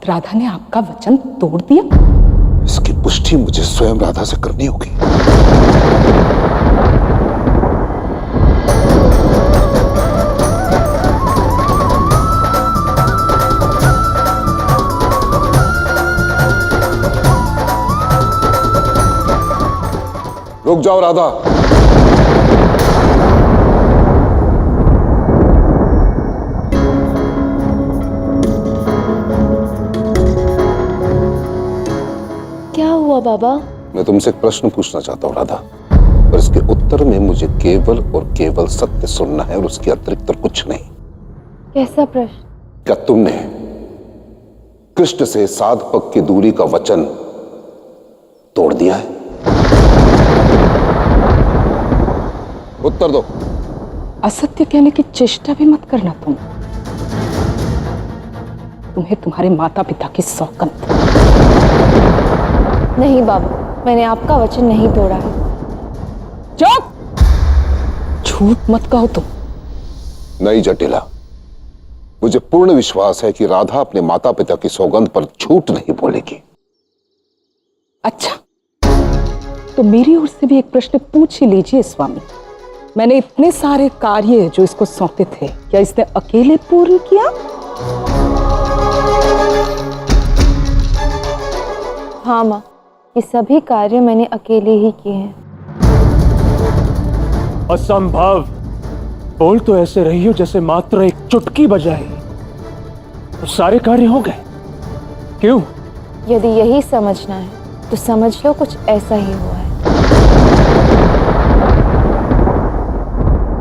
राधा ने आपका वचन तोड़ दिया? इसकी पुष्टि मुझे स्वयं राधा से करनी होगी। रुक जाओ राधा। क्या हुआ बाबा? मैं तुमसे एक प्रश्न पूछना चाहता हूं राधा, पर इसके उत्तर में मुझे केवल और केवल सत्य सुनना है और उसके अतिरिक्त और कुछ नहीं। कैसा प्रश्न? क्या तुमने कृष्ण से 7 पग की दूरी का वचन तोड़ दिया है? उत्तर दो। असत्य कहने की चेष्टा भी मत करना तुम्हें तुम्हारे माता पिता की सौगंध। नहीं बाबा, मैंने आपका वचन नहीं तोड़ा है। चुप! झूठ मत कहो तुम। नहीं जटिला, मुझे पूर्ण विश्वास है कि राधा अपने माता पिता की सौगंध पर झूठ नहीं बोलेगी। अच्छा, तो मेरी ओर से भी एक प्रश्न पूछ ही लीजिए स्वामी। मैंने इतने सारे कार्य जो इसको सौंपे थे, क्या इसने अकेले पूर्ण किया? हाँ माँ, ये सभी कार्य मैंने अकेले ही किए हैं। असंभव। बोल तो ऐसे रही हो जैसे मात्र एक चुटकी बजाई तो सारे कार्य हो गए। क्यों? यदि यही समझना है तो समझ लो कुछ ऐसा ही हुआ है।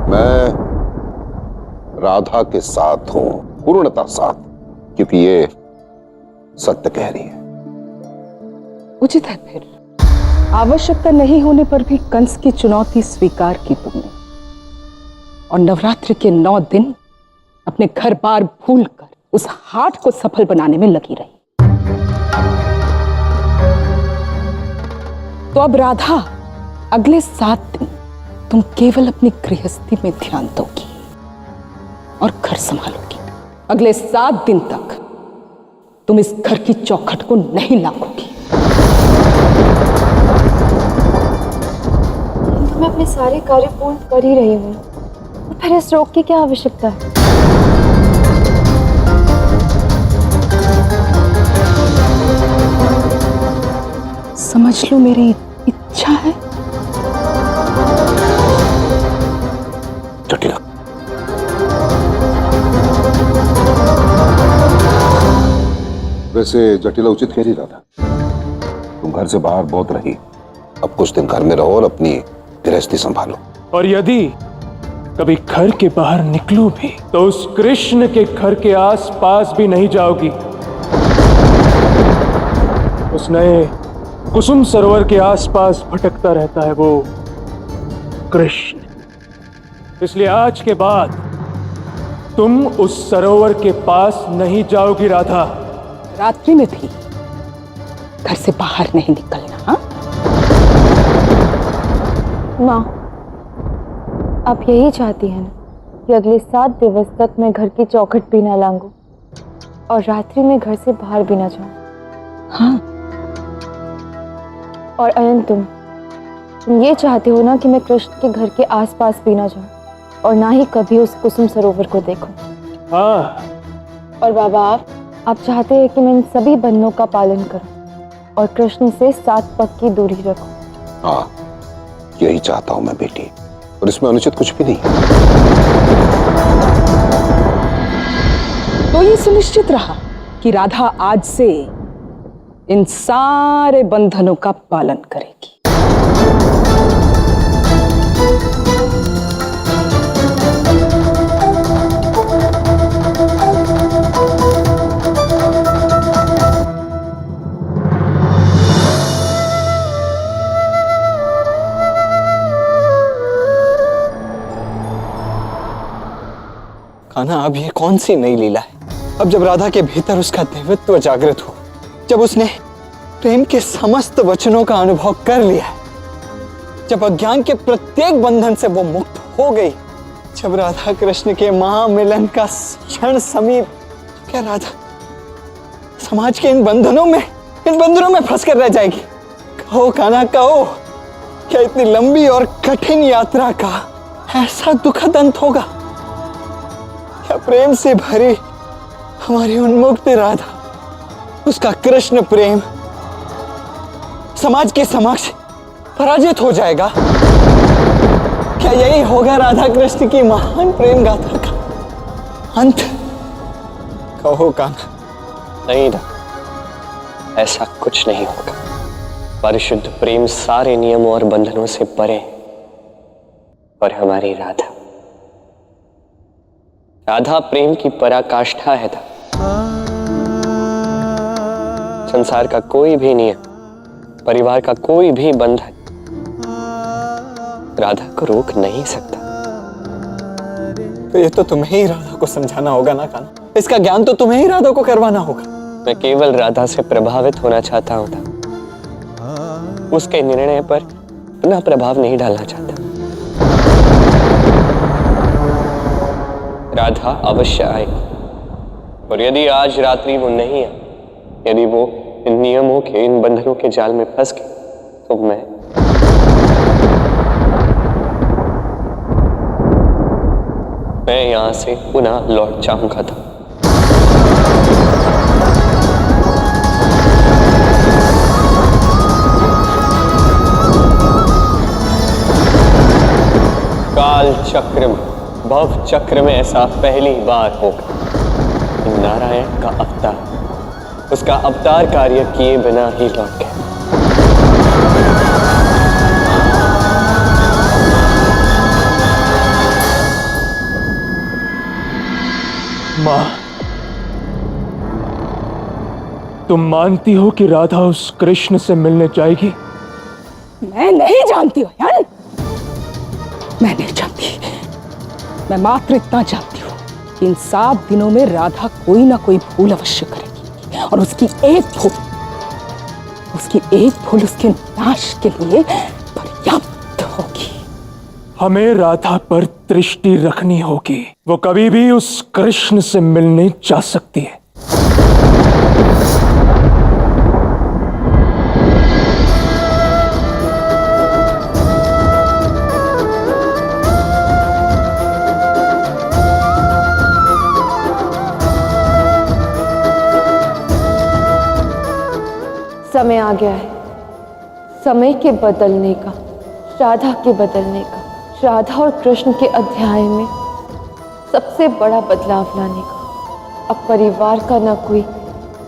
मैं राधा के साथ हूं, पूर्णता साथ, क्योंकि ये सत्य कह रही है। उचित है फिर। आवश्यकता नहीं होने पर भी कंस की चुनौती स्वीकार की तुमने और नवरात्रि के 9 दिन अपने घर बार भूलकर उस हाट को सफल बनाने में लगी रही। तो अब राधा, अगले 7 दिन तुम केवल अपनी गृहस्थी में ध्यान दोगी और घर संभालोगी। अगले 7 दिन तक तुम इस घर की चौखट को नहीं लांघोगी। मैं अपने सारे कार्य पूर्ण कर ही रही हूँ, तो फिर इस रोग की क्या आवश्यकता है? समझ लो मेरी इच्छा है। जटिला, वैसे जटिला उचित कह रही राधा। तुम घर से बाहर बहुत रही, अब कुछ दिन घर में रहो और अपनी गृहस्थी संभालो। और यदि कभी घर के बाहर निकलो भी तो उस कृष्ण के घर के आसपास भी नहीं जाओगी। उस नए कुसुम सरोवर के आसपास भटकता रहता है वो कृष्ण। इसलिए आज के बाद तुम उस सरोवर के पास नहीं जाओगी राधा। रात्रि में भी घर से बाहर नहीं निकलना। हाँ? माँ, आप यही चाहती हैं ना कि अगले 7 दिवस तक मैं घर की चौखट भी ना लांघूं और रात्रि में घर से बाहर भी ना जाऊं? हाँ। और अयन, तुम ये चाहते हो ना कि मैं कृष्ण के घर के आसपास भी ना जाऊं और ना ही कभी उस कुसुम सरोवर को देखूं? हाँ। और बाबा, आप चाहते हैं कि मैं इन सभी बंधनों का पालन करूं और कृष्ण से 7 पग की दूरी रखूं? हाँ, यही चाहता हूं मैं बेटी, और इसमें अनुचित कुछ भी नहीं। तो ये सुनिश्चित रहा कि राधा आज से इन सारे बंधनों का पालन करेगी। कान्हा, अब ये कौन सी नई लीला है? अब जब राधा के भीतर उसका देवत्व जागृत हो, जब उसने प्रेम के समस्त वचनों का अनुभव कर लिया है, जब अज्ञान के प्रत्येक बंधन से वो मुक्त हो गई, जब राधा कृष्ण के महामिलन का क्षण समीप, क्या राधा समाज के इन बंधनों में फंस कर रह जाएगी। कहो कान्हा, कहो, क्या इतनी लंबी और कठिन यात्रा का ऐसा दुखद अंत होगा? क्या प्रेम से भरी हमारी उन्मुक्त राधा, उसका कृष्ण प्रेम समाज के समक्ष पराजित हो जाएगा? क्या यही होगा राधा कृष्ण की महान प्रेम गाथा का अंत? कहो कान्हा। नहीं ना, ऐसा कुछ नहीं होगा। परिशुद्ध प्रेम सारे नियमों और बंधनों से परे, और हमारी राधा प्रेम की पराकाष्ठा है। संसार का कोई भी नियम, परिवार का कोई भी बंधन राधा को रोक नहीं सकता। तो ये तो तुम्हें ही राधा को समझाना होगा ना कान्हा। इसका ज्ञान तो तुम्हें ही राधा को करवाना होगा। मैं केवल राधा से प्रभावित होना चाहता हूं, उसके निर्णय पर अपना प्रभाव नहीं डालना चाहता। राधा अवश्य आएगी, और यदि आज रात्रि वो नहीं आई, यदि वो इन नियमों के, इन बंधनों के जाल में फंस गई, तो मैं यहां से पुनः लौट जाऊंगा। था काल चक्र में, भव चक्र में ऐसा पहली बार होगा कि नारायण का अवतार उसका अवतार कार्य किए बिना ही लौट गया। मां, तुम मानती हो कि राधा उस कृष्ण से मिलने जाएगी? मैं नहीं जानती हूँ यार, मैं नहीं जानती। मैं मात्र इतना जानती हूँ कि इन 7 दिनों में राधा कोई ना कोई भूल अवश्य करेगी, और उसकी एक भूल उसके नाश के लिए पर्याप्त होगी। हमें राधा पर दृष्टि रखनी होगी। वो कभी भी उस कृष्ण से मिलने जा सकती है। समय आ गया है, समय के बदलने का, राधा के बदलने का, राधा और कृष्ण के अध्याय में सबसे बड़ा बदलाव लाने का। अब परिवार का ना कोई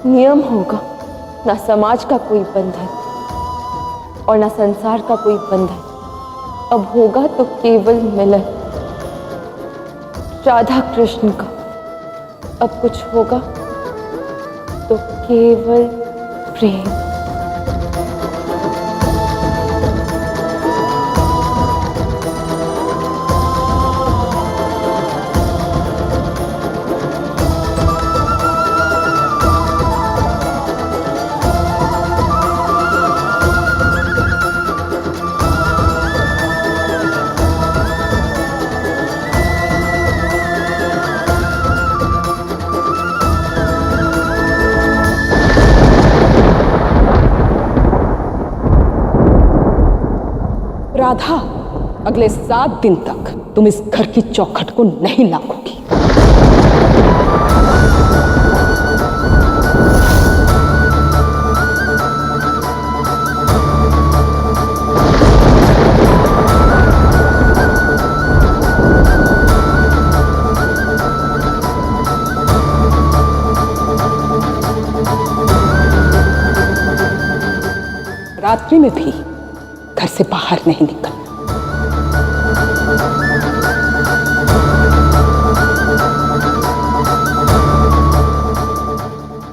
नियम होगा, ना समाज का कोई बंधन, और ना संसार का कोई बंधन। अब होगा तो केवल मिलन राधा कृष्ण का। अब कुछ होगा तो केवल प्रेम। राधा, अगले 7 दिन तक तुम इस घर की चौखट को नहीं लांघोगी। रात्रि में भी घर से बाहर नहीं निकलना।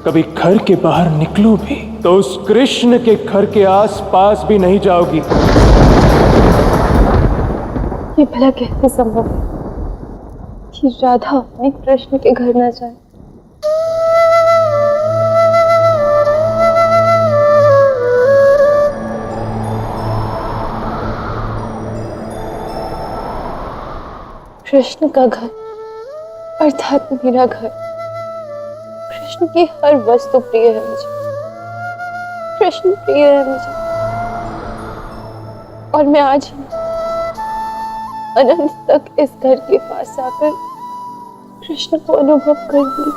कभी घर के बाहर निकलो भी तो उस कृष्ण के घर के आसपास भी नहीं जाओगी। ये भला कैसे संभव है कि राधा अपने कृष्ण के घर न जाए? कृष्ण का घर अर्थात मेरा घर, कृष्ण की हर वस्तु प्रिय है मुझे। कृष्ण प्रिय है मुझे। और मैं आज ही अनंत तक इस घर के पास आकर कृष्ण को अनुभव करूंगी।